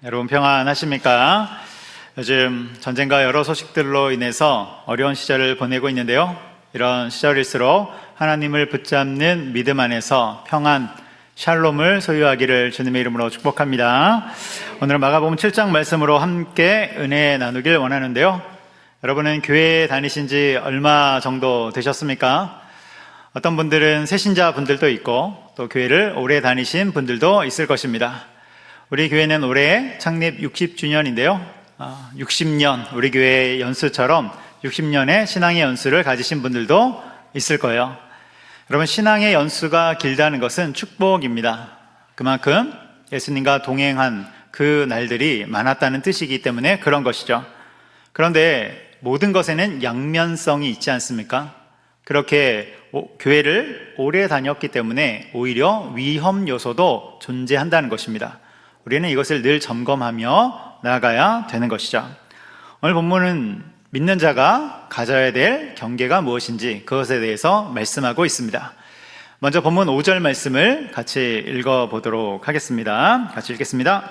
여러분 평안하십니까? 요즘 전쟁과 여러 소식들로 인해서 어려운 시절을 보내고 있는데요. 이런 시절일수록 하나님을 붙잡는 믿음 안에서 평안, 샬롬을 소유하기를 주님의 이름으로 축복합니다. 오늘은 마가복음 7장 말씀으로 함께 은혜 나누길 원하는데요. 여러분은 교회에 다니신 지 얼마 정도 되셨습니까? 어떤 분들은 새신자 분들도 있고 또 교회를 오래 다니신 분들도 있을 것입니다. 우리 교회는 올해 창립 60주년인데요. 60년, 우리 교회의 연수처럼 60년의 신앙의 연수를 가지신 분들도 있을 거예요. 여러분, 신앙의 연수가 길다는 것은 축복입니다. 그만큼 예수님과 동행한 그 날들이 많았다는 뜻이기 때문에 그런 것이죠. 그런데 모든 것에는 양면성이 있지 않습니까? 그렇게 교회를 오래 다녔기 때문에 오히려 위험 요소도 존재한다는 것입니다. 우리는 이것을 늘 점검하며 나아가야 되는 것이죠. 오늘 본문은 믿는 자가 가져야 될 경계가 무엇인지 그것에 대해서 말씀하고 있습니다. 먼저 본문 5절 말씀을 같이 읽어보도록 하겠습니다. 같이 읽겠습니다.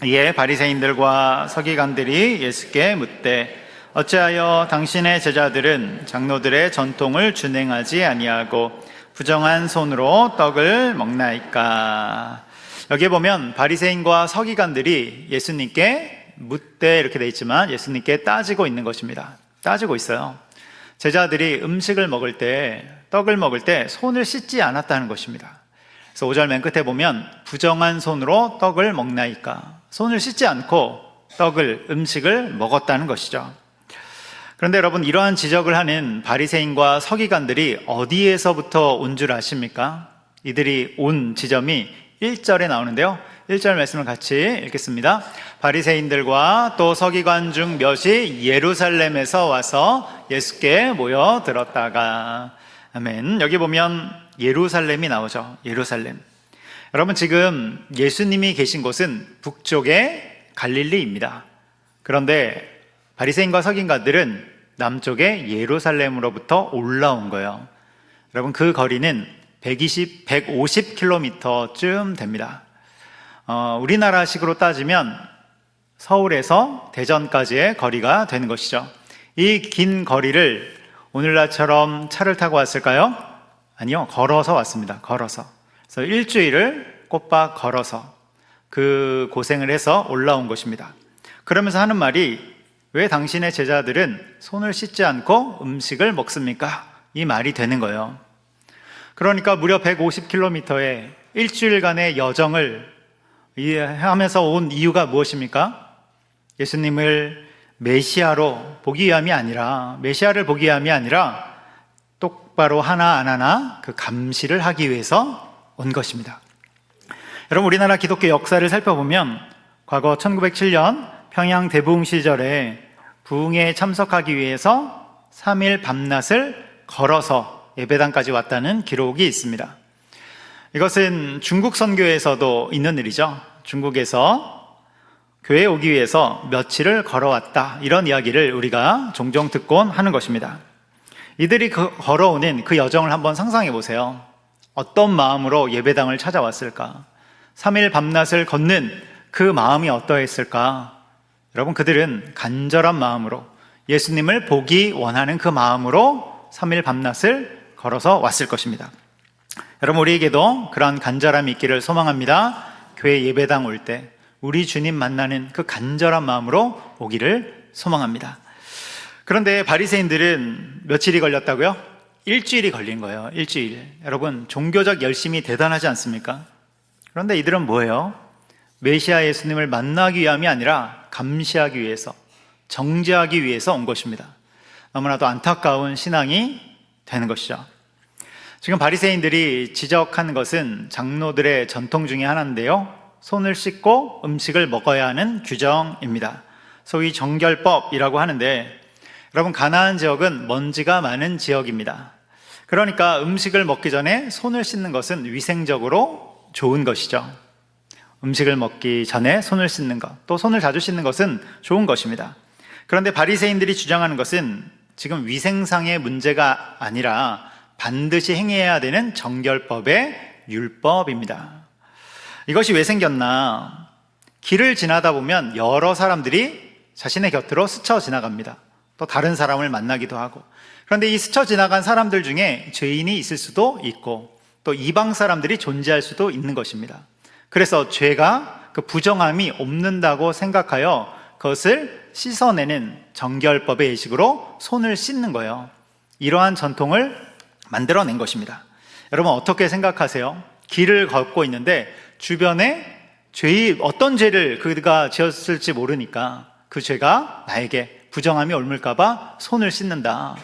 이에 바리새인들과 서기관들이 예수께 묻되 어찌하여 당신의 제자들은 장로들의 전통을 준행하지 아니하고 부정한 손으로 떡을 먹나이까? 여기에 보면 바리새인과 서기관들이 예수님께 묻되 이렇게 되어 있지만 예수님께 따지고 있는 것입니다. 따지고 있어요. 제자들이 음식을 먹을 때, 떡을 먹을 때 손을 씻지 않았다는 것입니다. 그래서 5절 맨 끝에 보면 부정한 손으로 떡을 먹나이까? 손을 씻지 않고 음식을 먹었다는 것이죠. 그런데 여러분, 이러한 지적을 하는 바리새인과 서기관들이 어디에서부터 온 줄 아십니까? 이들이 온 지점이 1절에 나오는데요. 1절 말씀을 같이 읽겠습니다. 바리새인들과 또 서기관 중 몇이 예루살렘에서 와서 예수께 모여들었다가. 아멘. 여기 보면 예루살렘이 나오죠. 예루살렘. 여러분, 지금 예수님이 계신 곳은 북쪽의 갈릴리입니다. 그런데 바리새인과 서기관들은 남쪽의 예루살렘으로부터 올라온 거예요. 여러분, 그 거리는 150km쯤 됩니다. 우리나라식으로 따지면 서울에서 대전까지의 거리가 되는 것이죠. 이 긴 거리를 오늘날처럼 차를 타고 왔을까요? 아니요, 걸어서 왔습니다. 걸어서. 그래서 일주일을 꼬박 걸어서 그 고생을 해서 올라온 것입니다. 그러면서 하는 말이 왜 당신의 제자들은 손을 씻지 않고 음식을 먹습니까? 이 말이 되는 거예요. 그러니까 무려 150km의 일주일간의 여정을 하면서 온 이유가 무엇입니까? 예수님을 메시아로 보기 위함이 아니라, 메시아를 보기 위함이 아니라 똑바로 하나 안 하나 그 감시를 하기 위해서 온 것입니다. 여러분, 우리나라 기독교 역사를 살펴보면 과거 1907년 평양 대부흥 시절에 부흥에 참석하기 위해서 3일 밤낮을 걸어서 예배당까지 왔다는 기록이 있습니다. 이것은 중국 선교에서도 있는 일이죠. 중국에서 교회에 오기 위해서 며칠을 걸어왔다, 이런 이야기를 우리가 종종 듣곤 하는 것입니다. 이들이 걸어오는 그 여정을 한번 상상해 보세요. 어떤 마음으로 예배당을 찾아왔을까? 3일 밤낮을 걷는 그 마음이 어떠했을까? 여러분, 그들은 간절한 마음으로 예수님을 보기 원하는 그 마음으로 3일 밤낮을 걸어서 왔을 것입니다. 여러분, 우리에게도 그런 간절함이 있기를 소망합니다. 교회 예배당 올 때 우리 주님 만나는 그 간절한 마음으로 오기를 소망합니다. 그런데 바리새인들은 며칠이 걸렸다고요? 일주일이 걸린 거예요. 일주일. 여러분, 종교적 열심이 대단하지 않습니까? 그런데 이들은 뭐예요? 메시아 예수님을 만나기 위함이 아니라 감시하기 위해서, 정죄하기 위해서 온 것입니다. 너무나도 안타까운 신앙이 되는 것이죠. 지금 바리새인들이 지적하는 것은 장로들의 전통 중에 하나인데요. 손을 씻고 음식을 먹어야 하는 규정입니다. 소위 정결법이라고 하는데, 여러분, 가나안 지역은 먼지가 많은 지역입니다. 그러니까 음식을 먹기 전에 손을 씻는 것은 위생적으로 좋은 것이죠. 음식을 먹기 전에 손을 씻는 것, 또 손을 자주 씻는 것은 좋은 것입니다. 그런데 바리새인들이 주장하는 것은 지금 위생상의 문제가 아니라 반드시 행해야 되는 정결법의 율법입니다. 이것이 왜 생겼나? 길을 지나다 보면 여러 사람들이 자신의 곁으로 스쳐 지나갑니다. 또 다른 사람을 만나기도 하고. 그런데 이 스쳐 지나간 사람들 중에 죄인이 있을 수도 있고 또 이방 사람들이 존재할 수도 있는 것입니다. 그래서 죄가 그 부정함이 없는다고 생각하여 그것을 씻어내는 정결법의 예식으로 손을 씻는 거예요. 이러한 전통을 만들어낸 것입니다. 여러분 어떻게 생각하세요? 길을 걷고 있는데 주변에 어떤 죄를 그가 지었을지 모르니까 그 죄가 나에게 부정함이 옮을까봐 손을 씻는다.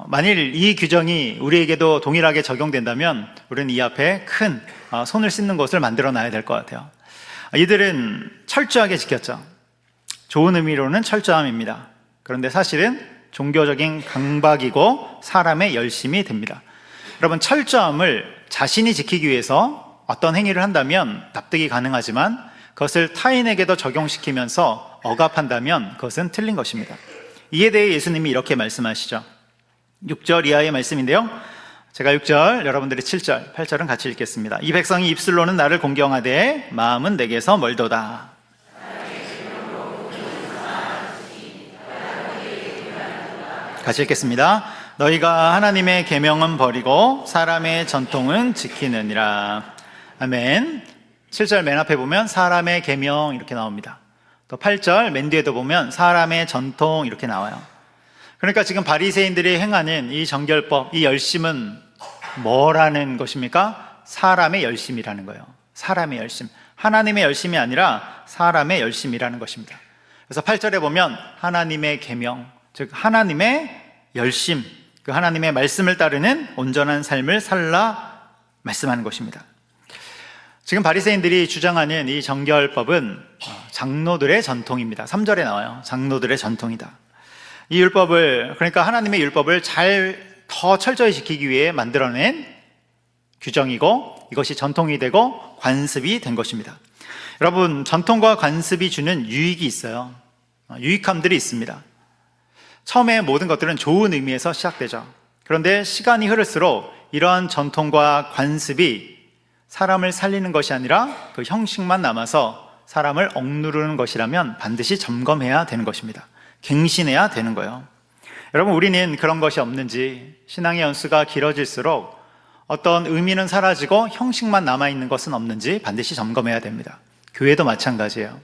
만일 이 규정이 우리에게도 동일하게 적용된다면 우리는 이 앞에 큰 손을 씻는 곳을 만들어 놔야 될 것 같아요. 이들은 철저하게 지켰죠. 좋은 의미로는 철저함입니다. 그런데 사실은 종교적인 강박이고 사람의 열심이 됩니다. 여러분 철저함을 자신이 지키기 위해서 어떤 행위를 한다면 납득이 가능하지만 그것을 타인에게도 적용시키면서 억압한다면 그것은 틀린 것입니다. 이에 대해 예수님이 이렇게 말씀하시죠. 6절 이하의 말씀인데요. 제가 6절, 여러분들이 7절, 8절은 같이 읽겠습니다. 이 백성이 입술로는 나를 공경하되 마음은 내게서 멀도다. 같이 읽겠습니다. 너희가 하나님의 계명은 버리고 사람의 전통은 지키느니라. 아멘. 7절 맨 앞에 보면 사람의 계명 이렇게 나옵니다. 또 8절 맨 뒤에도 보면 사람의 전통 이렇게 나와요. 그러니까 지금 바리새인들이 행하는 이 정결법, 이 열심은 뭐라는 것입니까? 사람의 열심이라는 거예요. 사람의 열심. 하나님의 열심이 아니라 사람의 열심이라는 것입니다. 그래서 8절에 보면 하나님의 계명, 즉 하나님의 열심, 그 하나님의 말씀을 따르는 온전한 삶을 살라 말씀하는 것입니다. 지금 바리새인들이 주장하는 이 정결법은 장로들의 전통입니다. 3절에 나와요. 장로들의 전통이다. 이 율법을, 그러니까 하나님의 율법을 더 철저히 지키기 위해 만들어낸 규정이고 이것이 전통이 되고 관습이 된 것입니다. 여러분, 전통과 관습이 주는 유익이 있어요. 유익함들이 있습니다. 처음에 모든 것들은 좋은 의미에서 시작되죠. 그런데 시간이 흐를수록 이러한 전통과 관습이 사람을 살리는 것이 아니라 그 형식만 남아서 사람을 억누르는 것이라면 반드시 점검해야 되는 것입니다. 갱신해야 되는 거예요. 여러분, 우리는 그런 것이 없는지 신앙의 연수가 길어질수록 어떤 의미는 사라지고 형식만 남아있는 것은 없는지 반드시 점검해야 됩니다. 교회도 마찬가지예요.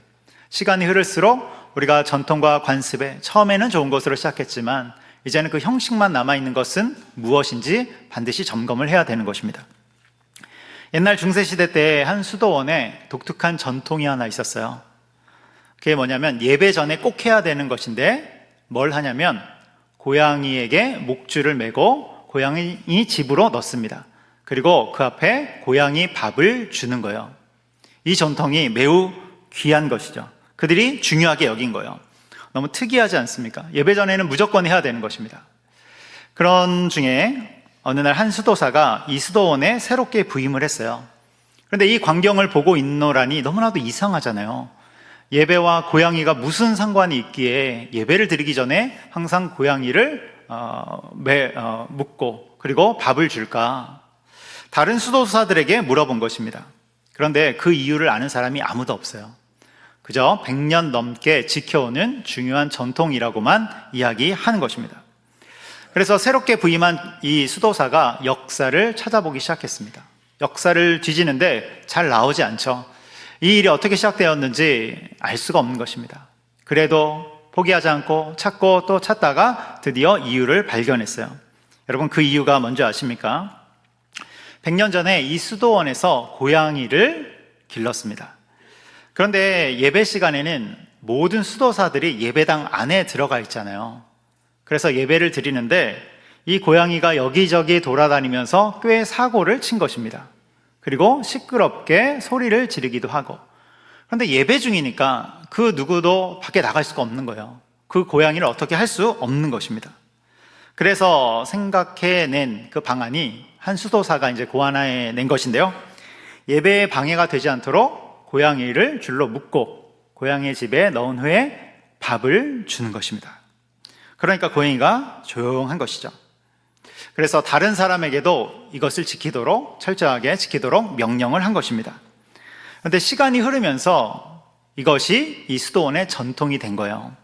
시간이 흐를수록 우리가 전통과 관습에 처음에는 좋은 것으로 시작했지만 이제는 그 형식만 남아있는 것은 무엇인지 반드시 점검을 해야 되는 것입니다. 옛날 중세시대 때 한 수도원에 독특한 전통이 하나 있었어요. 그게 뭐냐면 예배 전에 꼭 해야 되는 것인데 뭘 하냐면 고양이에게 목줄을 매고 고양이 집으로 넣습니다. 그리고 그 앞에 고양이 밥을 주는 거예요. 이 전통이 매우 귀한 것이죠. 그들이 중요하게 여긴 거예요. 너무 특이하지 않습니까? 예배 전에는 무조건 해야 되는 것입니다. 그런 중에 어느 날 한 수도사가 이 수도원에 새롭게 부임을 했어요. 그런데 이 광경을 보고 있노라니 너무나도 이상하잖아요. 예배와 고양이가 무슨 상관이 있기에 예배를 드리기 전에 항상 고양이를 묶고 그리고 밥을 줄까? 다른 수도사들에게 물어본 것입니다. 그런데 그 이유를 아는 사람이 아무도 없어요. 그저 100년 넘게 지켜오는 중요한 전통이라고만 이야기하는 것입니다. 그래서 새롭게 부임한 이 수도사가 역사를 찾아보기 시작했습니다. 역사를 뒤지는데 잘 나오지 않죠. 이 일이 어떻게 시작되었는지 알 수가 없는 것입니다. 그래도 포기하지 않고 찾고 또 찾다가 드디어 이유를 발견했어요. 여러분, 그 이유가 뭔지 아십니까? 100년 전에 이 수도원에서 고양이를 길렀습니다. 그런데 예배 시간에는 모든 수도사들이 예배당 안에 들어가 있잖아요. 그래서 예배를 드리는데 이 고양이가 여기저기 돌아다니면서 꽤 사고를 친 것입니다. 그리고 시끄럽게 소리를 지르기도 하고. 그런데 예배 중이니까 그 누구도 밖에 나갈 수가 없는 거예요. 그 고양이를 어떻게 할 수 없는 것입니다. 그래서 생각해낸 그 방안이 한 수도사가 이제 고안해낸 것인데요. 예배에 방해가 되지 않도록 고양이를 줄로 묶고 고양이 집에 넣은 후에 밥을 주는 것입니다. 그러니까 고양이가 조용한 것이죠. 그래서 다른 사람에게도 이것을 지키도록, 철저하게 지키도록 명령을 한 것입니다. 그런데 시간이 흐르면서 이것이 이 수도원의 전통이 된 거예요.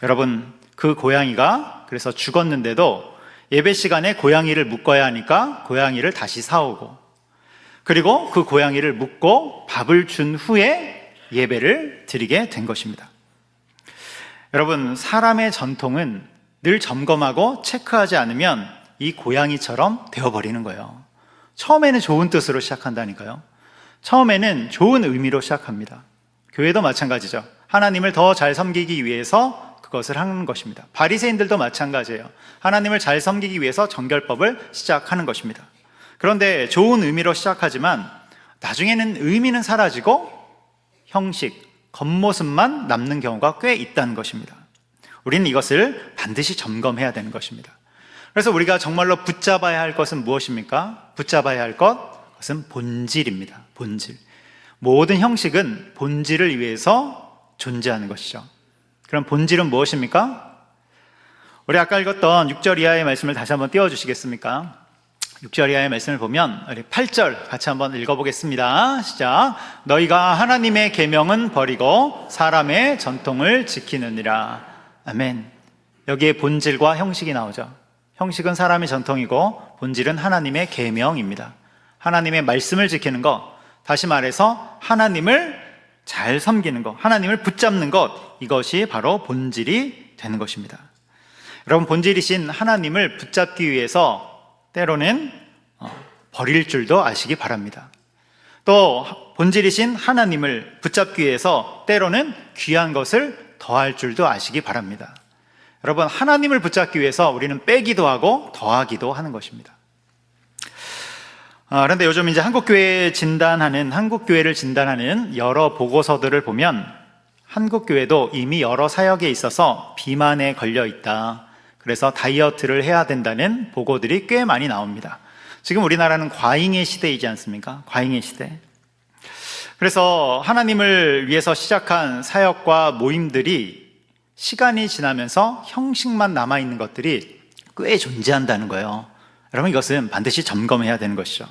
여러분, 그 고양이가 그래서 죽었는데도 예배 시간에 고양이를 묶어야 하니까 고양이를 다시 사오고, 그리고 그 고양이를 묶고 밥을 준 후에 예배를 드리게 된 것입니다. 여러분, 사람의 전통은 늘 점검하고 체크하지 않으면 이 고양이처럼 되어버리는 거예요. 처음에는 좋은 뜻으로 시작한다니까요. 처음에는 좋은 의미로 시작합니다. 교회도 마찬가지죠. 하나님을 더 잘 섬기기 위해서 그것을 하는 것입니다. 바리새인들도 마찬가지예요. 하나님을 잘 섬기기 위해서 정결법을 시작하는 것입니다. 그런데 좋은 의미로 시작하지만 나중에는 의미는 사라지고 형식, 겉모습만 남는 경우가 꽤 있다는 것입니다. 우리는 이것을 반드시 점검해야 되는 것입니다. 그래서 우리가 정말로 붙잡아야 할 것은 무엇입니까? 붙잡아야 할 것은 본질입니다. 본질. 모든 형식은 본질을 위해서 존재하는 것이죠. 그럼 본질은 무엇입니까? 우리 아까 읽었던 6절 이하의 말씀을 다시 한번 띄워주시겠습니까? 6절 이하의 말씀을 보면 우리 8절 같이 한번 읽어보겠습니다. 시작. 너희가 하나님의 계명은 버리고 사람의 전통을 지키느니라. 아멘. 여기에 본질과 형식이 나오죠. 형식은 사람의 전통이고 본질은 하나님의 계명입니다. 하나님의 말씀을 지키는 것, 다시 말해서 하나님을 잘 섬기는 것, 하나님을 붙잡는 것, 이것이 바로 본질이 되는 것입니다. 여러분, 본질이신 하나님을 붙잡기 위해서 때로는 버릴 줄도 아시기 바랍니다. 또 본질이신 하나님을 붙잡기 위해서 때로는 귀한 것을 더할 줄도 아시기 바랍니다. 여러분, 하나님을 붙잡기 위해서 우리는 빼기도 하고 더하기도 하는 것입니다. 그런데 요즘 이제 한국교회를 진단하는 여러 보고서들을 보면 한국교회도 이미 여러 사역에 있어서 비만에 걸려 있다. 그래서 다이어트를 해야 된다는 보고들이 꽤 많이 나옵니다. 지금 우리나라는 과잉의 시대이지 않습니까? 과잉의 시대. 그래서 하나님을 위해서 시작한 사역과 모임들이 시간이 지나면서 형식만 남아있는 것들이 꽤 존재한다는 거예요. 여러분, 이것은 반드시 점검해야 되는 것이죠.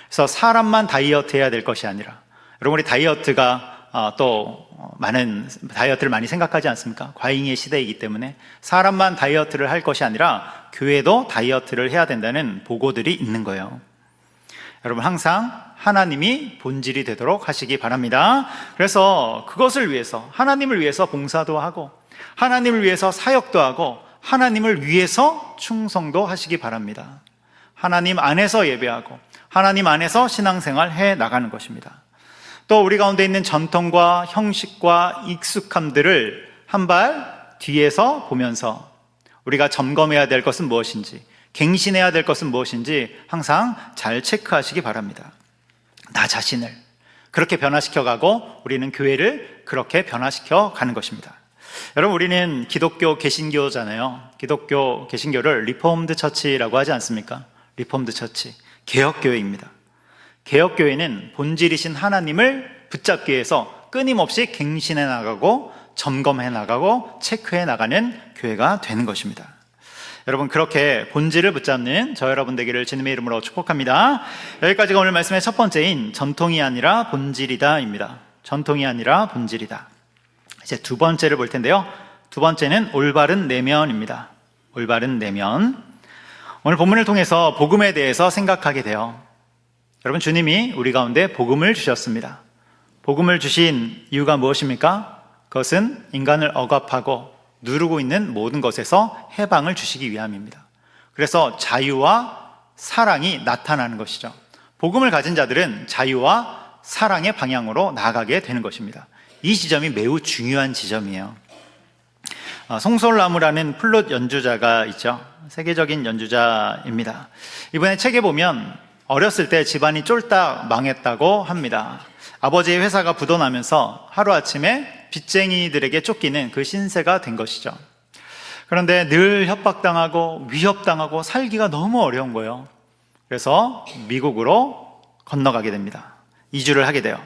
그래서 사람만 다이어트 해야 될 것이 아니라, 여러분, 우리 다이어트가 또 많은 다이어트를 많이 생각하지 않습니까? 과잉의 시대이기 때문에 사람만 다이어트를 할 것이 아니라 교회도 다이어트를 해야 된다는 보고들이 있는 거예요. 여러분, 항상 하나님이 본질이 되도록 하시기 바랍니다. 그래서 그것을 위해서, 하나님을 위해서 봉사도 하고 하나님을 위해서 사역도 하고 하나님을 위해서 충성도 하시기 바랍니다. 하나님 안에서 예배하고 하나님 안에서 신앙생활 해 나가는 것입니다. 또 우리 가운데 있는 전통과 형식과 익숙함들을 한 발 뒤에서 보면서 우리가 점검해야 될 것은 무엇인지, 갱신해야 될 것은 무엇인지 항상 잘 체크하시기 바랍니다. 나 자신을 그렇게 변화시켜 가고 우리는 교회를 그렇게 변화시켜 가는 것입니다. 여러분, 우리는 기독교 개신교잖아요. 기독교 개신교를 리포엄드 처치라고 하지 않습니까? 리포엄드 처치, 개혁교회입니다. 개혁교회는 본질이신 하나님을 붙잡기 위해서 끊임없이 갱신해 나가고 점검해 나가고 체크해 나가는 교회가 되는 것입니다. 여러분, 그렇게 본질을 붙잡는 저 여러분 되기를 주님의 이름으로 축복합니다. 여기까지가 오늘 말씀의 첫 번째인 전통이 아니라 본질이다 입니다. 전통이 아니라 본질이다. 이제 두 번째를 볼 텐데요. 두 번째는 올바른 내면입니다. 올바른 내면. 오늘 본문을 통해서 복음에 대해서 생각하게 돼요. 여러분, 주님이 우리 가운데 복음을 주셨습니다. 복음을 주신 이유가 무엇입니까? 그것은 인간을 억압하고 누르고 있는 모든 것에서 해방을 주시기 위함입니다. 그래서 자유와 사랑이 나타나는 것이죠. 복음을 가진 자들은 자유와 사랑의 방향으로 나아가게 되는 것입니다. 이 지점이 매우 중요한 지점이에요. 송솔나무라는 플룻 연주자가 있죠. 세계적인 연주자입니다. 이번에 책에 보면 어렸을 때 집안이 쫄딱 망했다고 합니다. 아버지의 회사가 부도나면서 하루아침에 빚쟁이들에게 쫓기는 그 신세가 된 것이죠. 그런데 늘 협박당하고 위협당하고 살기가 너무 어려운 거예요. 그래서 미국으로 건너가게 됩니다. 이주를 하게 돼요.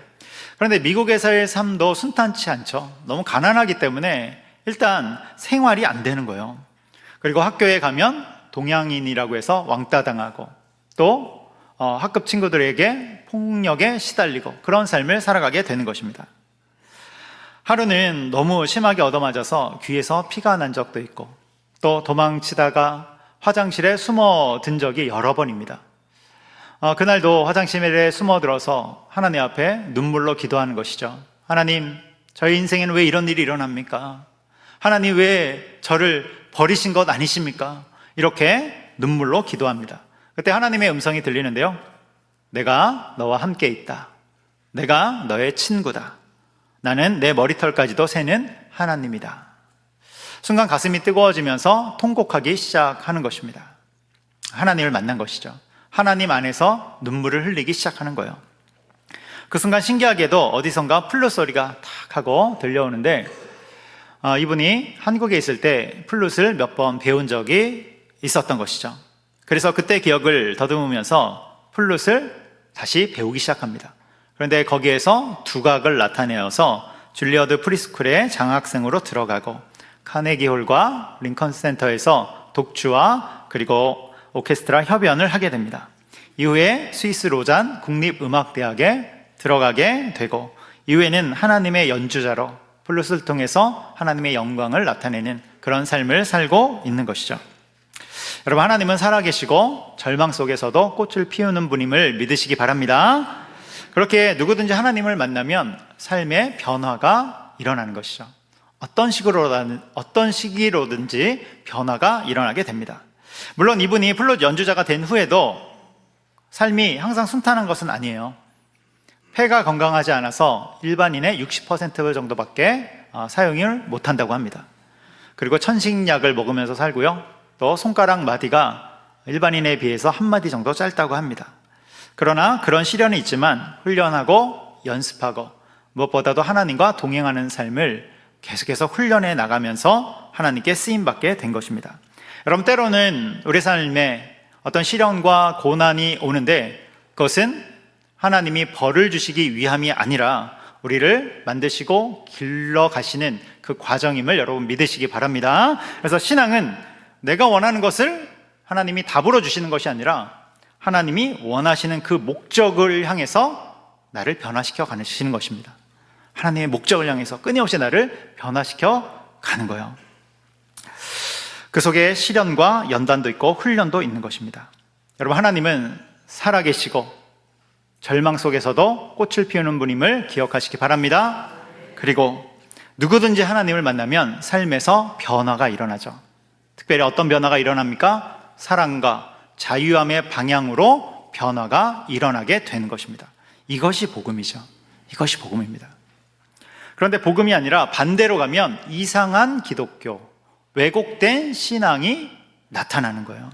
그런데 미국에서의 삶도 순탄치 않죠. 너무 가난하기 때문에 일단 생활이 안 되는 거예요. 그리고 학교에 가면 동양인이라고 해서 왕따 당하고 또 학급 친구들에게 폭력에 시달리고 그런 삶을 살아가게 되는 것입니다. 하루는 너무 심하게 얻어맞아서 귀에서 피가 난 적도 있고, 또 도망치다가 화장실에 숨어든 적이 여러 번입니다. 그날도 화장실에 숨어들어서 하나님 앞에 눈물로 기도하는 것이죠. 하나님, 저희 인생에는 왜 이런 일이 일어납니까? 하나님, 왜 저를 버리신 것 아니십니까? 이렇게 눈물로 기도합니다. 그때 하나님의 음성이 들리는데요. 내가 너와 함께 있다. 내가 너의 친구다. 나는 내 머리털까지도 세는 하나님이다. 순간 가슴이 뜨거워지면서 통곡하기 시작하는 것입니다. 하나님을 만난 것이죠. 하나님 안에서 눈물을 흘리기 시작하는 거예요. 그 순간 신기하게도 어디선가 플룻 소리가 탁 하고 들려오는데, 이분이 한국에 있을 때 플룻을 몇 번 배운 적이 있었던 것이죠. 그래서 그때 기억을 더듬으면서 플룻을 다시 배우기 시작합니다. 그런데 거기에서 두각을 나타내어서 줄리어드 프리스쿨에 장학생으로 들어가고, 카네기홀과 링컨 센터에서 독주와 그리고 오케스트라 협연을 하게 됩니다. 이후에 스위스 로잔 국립음악대학에 들어가게 되고, 이후에는 하나님의 연주자로 플룻을 통해서 하나님의 영광을 나타내는 그런 삶을 살고 있는 것이죠. 여러분, 하나님은 살아계시고 절망 속에서도 꽃을 피우는 분임을 믿으시기 바랍니다. 그렇게 누구든지 하나님을 만나면 삶의 변화가 일어나는 것이죠. 어떤 시기로든지 변화가 일어나게 됩니다. 물론 이분이 플룻 연주자가 된 후에도 삶이 항상 순탄한 것은 아니에요. 폐가 건강하지 않아서 일반인의 60% 정도밖에 사용을 못한다고 합니다. 그리고 천식약을 먹으면서 살고요. 또 손가락 마디가 일반인에 비해서 한 마디 정도 짧다고 합니다. 그러나 그런 시련이 있지만 훈련하고 연습하고 무엇보다도 하나님과 동행하는 삶을 계속해서 훈련해 나가면서 하나님께 쓰임받게 된 것입니다. 여러분, 때로는 우리 삶에 어떤 시련과 고난이 오는데 그것은 하나님이 벌을 주시기 위함이 아니라 우리를 만드시고 길러 가시는 그 과정임을 여러분 믿으시기 바랍니다. 그래서 신앙은 내가 원하는 것을 하나님이 답으로 주시는 것이 아니라 하나님이 원하시는 그 목적을 향해서 나를 변화시켜 가시는 것입니다. 하나님의 목적을 향해서 끊임없이 나를 변화시켜 가는 거예요. 그 속에 시련과 연단도 있고 훈련도 있는 것입니다. 여러분, 하나님은 살아계시고 절망 속에서도 꽃을 피우는 분임을 기억하시기 바랍니다. 그리고 누구든지 하나님을 만나면 삶에서 변화가 일어나죠. 특별히 어떤 변화가 일어납니까? 사랑과 자유함의 방향으로 변화가 일어나게 되는 것입니다. 이것이 복음이죠. 이것이 복음입니다. 그런데 복음이 아니라 반대로 가면 이상한 기독교, 왜곡된 신앙이 나타나는 거예요.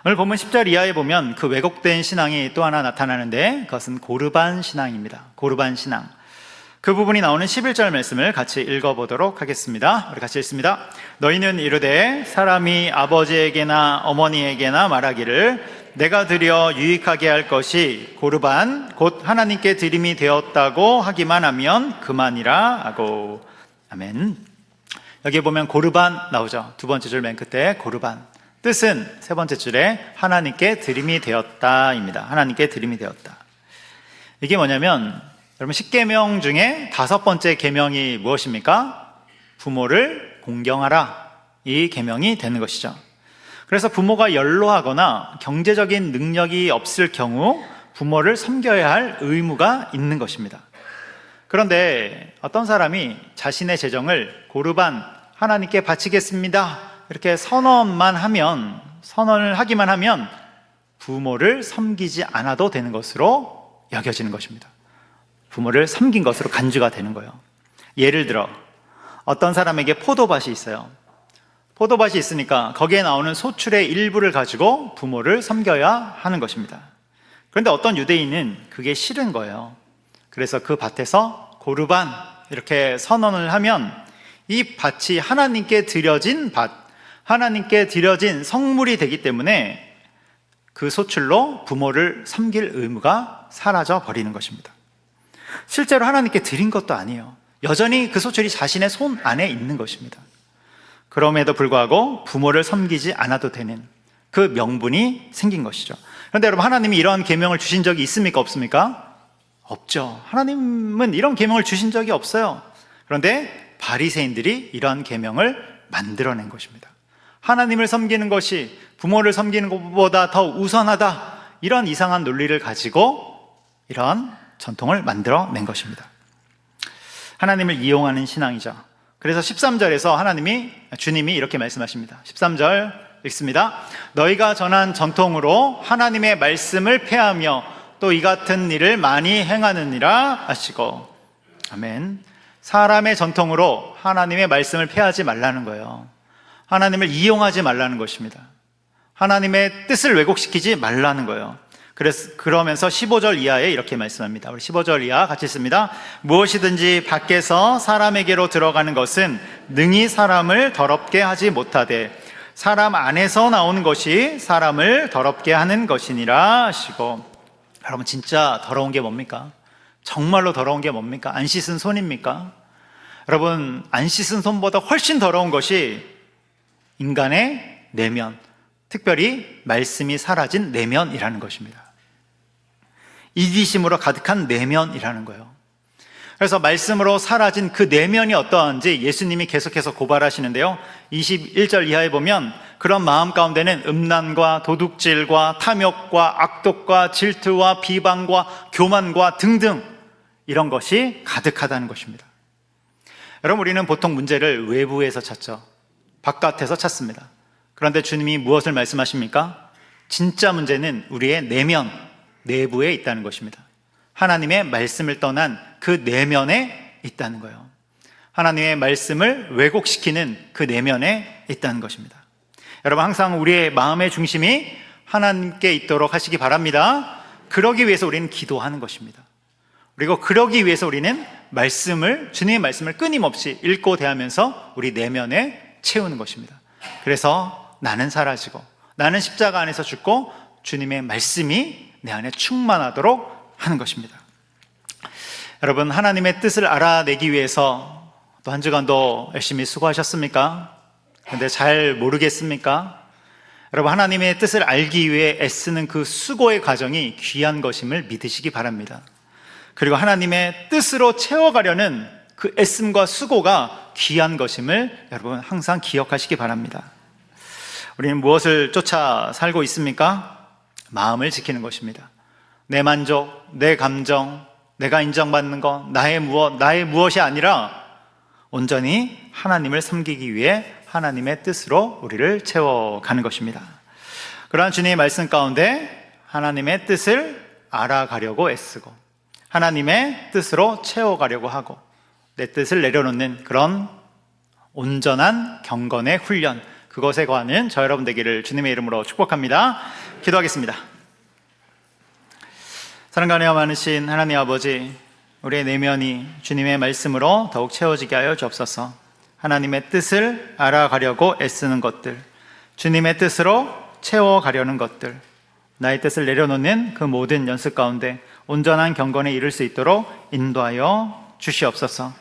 오늘 본문 10절 이하에 보면 그 왜곡된 신앙이 또 하나 나타나는데 그것은 고르반 신앙입니다. 고르반 신앙. 그 부분이 나오는 11절 말씀을 같이 읽어보도록 하겠습니다. 우리 같이 읽습니다. 너희는 이르되 사람이 아버지에게나 어머니에게나 말하기를 내가 드려 유익하게 할 것이 고르반 곧 하나님께 드림이 되었다고 하기만 하면 그만이라 하고. 아멘. 여기 보면 고르반 나오죠. 두 번째 줄 맨 끝에 고르반. 뜻은 세 번째 줄에 하나님께 드림이 되었다입니다. 하나님께 드림이 되었다. 이게 뭐냐면 여러분, 10계명 중에 5번째 계명이 무엇입니까? 부모를 공경하라. 이 계명이 되는 것이죠. 그래서 부모가 연로하거나 경제적인 능력이 없을 경우 부모를 섬겨야 할 의무가 있는 것입니다. 그런데 어떤 사람이 자신의 재정을 고르반 하나님께 바치겠습니다 이렇게 선언을 하기만 하면 부모를 섬기지 않아도 되는 것으로 여겨지는 것입니다. 부모를 섬긴 것으로 간주가 되는 거예요. 예를 들어 어떤 사람에게 포도밭이 있어요. 포도밭이 있으니까 거기에 나오는 소출의 일부를 가지고 부모를 섬겨야 하는 것입니다. 그런데 어떤 유대인은 그게 싫은 거예요. 그래서 그 밭에서 고르반 이렇게 선언을 하면 이 밭이 하나님께 드려진 밭, 하나님께 드려진 성물이 되기 때문에 그 소출로 부모를 섬길 의무가 사라져 버리는 것입니다. 실제로 하나님께 드린 것도 아니에요. 여전히 그 소출이 자신의 손 안에 있는 것입니다. 그럼에도 불구하고 부모를 섬기지 않아도 되는 그 명분이 생긴 것이죠. 그런데 여러분, 하나님이 이런 계명을 주신 적이 있습니까? 없습니까? 없죠. 하나님은 이런 계명을 주신 적이 없어요. 그런데 바리새인들이 이런 계명을 만들어낸 것입니다. 하나님을 섬기는 것이 부모를 섬기는 것보다 더 우선하다, 이런 이상한 논리를 가지고 이런 전통을 만들어낸 것입니다. 하나님을 이용하는 신앙이죠. 그래서 13절에서 주님이 이렇게 말씀하십니다. 13절 읽습니다. 너희가 전한 전통으로 하나님의 말씀을 폐하며 또 이 같은 일을 많이 행하느니라 하시고. 아멘. 사람의 전통으로 하나님의 말씀을 폐하지 말라는 거예요. 하나님을 이용하지 말라는 것입니다. 하나님의 뜻을 왜곡시키지 말라는 거예요. 그러면서 15절 이하에 이렇게 말씀합니다. 우리 15절 이하 같이 읽습니다. 무엇이든지 밖에서 사람에게로 들어가는 것은 능히 사람을 더럽게 하지 못하되 사람 안에서 나오는 것이 사람을 더럽게 하는 것이니라 하시고. 여러분, 진짜 더러운 게 뭡니까? 정말로 더러운 게 뭡니까? 안 씻은 손입니까? 여러분, 안 씻은 손보다 훨씬 더러운 것이 인간의 내면, 특별히 말씀이 사라진 내면이라는 것입니다. 이기심으로 가득한 내면이라는 거예요. 그래서 말씀으로 사라진 그 내면이 어떠한지 예수님이 계속해서 고발하시는데요, 21절 이하에 보면 그런 마음 가운데는 음란과 도둑질과 탐욕과 악독과 질투와 비방과 교만과 등등 이런 것이 가득하다는 것입니다. 여러분, 우리는 보통 문제를 외부에서 찾죠. 바깥에서 찾습니다. 그런데 주님이 무엇을 말씀하십니까? 진짜 문제는 우리의 내면, 내부에 있다는 것입니다. 하나님의 말씀을 떠난 그 내면에 있다는 거예요. 하나님의 말씀을 왜곡시키는 그 내면에 있다는 것입니다. 여러분, 항상 우리의 마음의 중심이 하나님께 있도록 하시기 바랍니다. 그러기 위해서 우리는 기도하는 것입니다. 그리고 그러기 위해서 우리는 주님의 말씀을 끊임없이 읽고 대하면서 우리 내면에 채우는 것입니다. 그래서 나는 사라지고 나는 십자가 안에서 죽고 주님의 말씀이 내 안에 충만하도록 하는 것입니다. 여러분, 하나님의 뜻을 알아내기 위해서 또 한 주간도 열심히 수고하셨습니까? 그런데 잘 모르겠습니까? 여러분, 하나님의 뜻을 알기 위해 애쓰는 그 수고의 과정이 귀한 것임을 믿으시기 바랍니다. 그리고 하나님의 뜻으로 채워가려는 그 애씀과 수고가 귀한 것임을 여러분 항상 기억하시기 바랍니다. 우리는 무엇을 쫓아 살고 있습니까? 마음을 지키는 것입니다. 내 만족, 내 감정, 내가 인정받는 것, 나의 무엇이 아니라 온전히 하나님을 섬기기 위해 하나님의 뜻으로 우리를 채워가는 것입니다. 그러한 주님의 말씀 가운데 하나님의 뜻을 알아가려고 애쓰고 하나님의 뜻으로 채워가려고 하고 내 뜻을 내려놓는 그런 온전한 경건의 훈련, 그것에 관한 저 여러분 되기를 주님의 이름으로 축복합니다. 기도하겠습니다. 사랑과 은혜가 많으신 하나님 아버지, 우리의 내면이 주님의 말씀으로 더욱 채워지게 하여 주옵소서. 하나님의 뜻을 알아가려고 애쓰는 것들, 주님의 뜻으로 채워가려는 것들, 나의 뜻을 내려놓는 그 모든 연습 가운데 온전한 경건에 이를 수 있도록 인도하여 주시옵소서.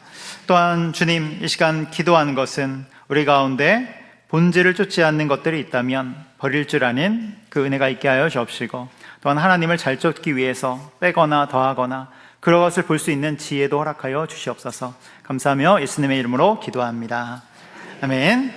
또한 주님, 이 시간 기도하는 것은 우리 가운데 본질을 쫓지 않는 것들이 있다면 버릴 줄 아는 그 은혜가 있게 하여 주옵시고, 또한 하나님을 잘 쫓기 위해서 빼거나 더하거나 그런 것을 볼 수 있는 지혜도 허락하여 주시옵소서. 감사하며 예수님의 이름으로 기도합니다. 아멘.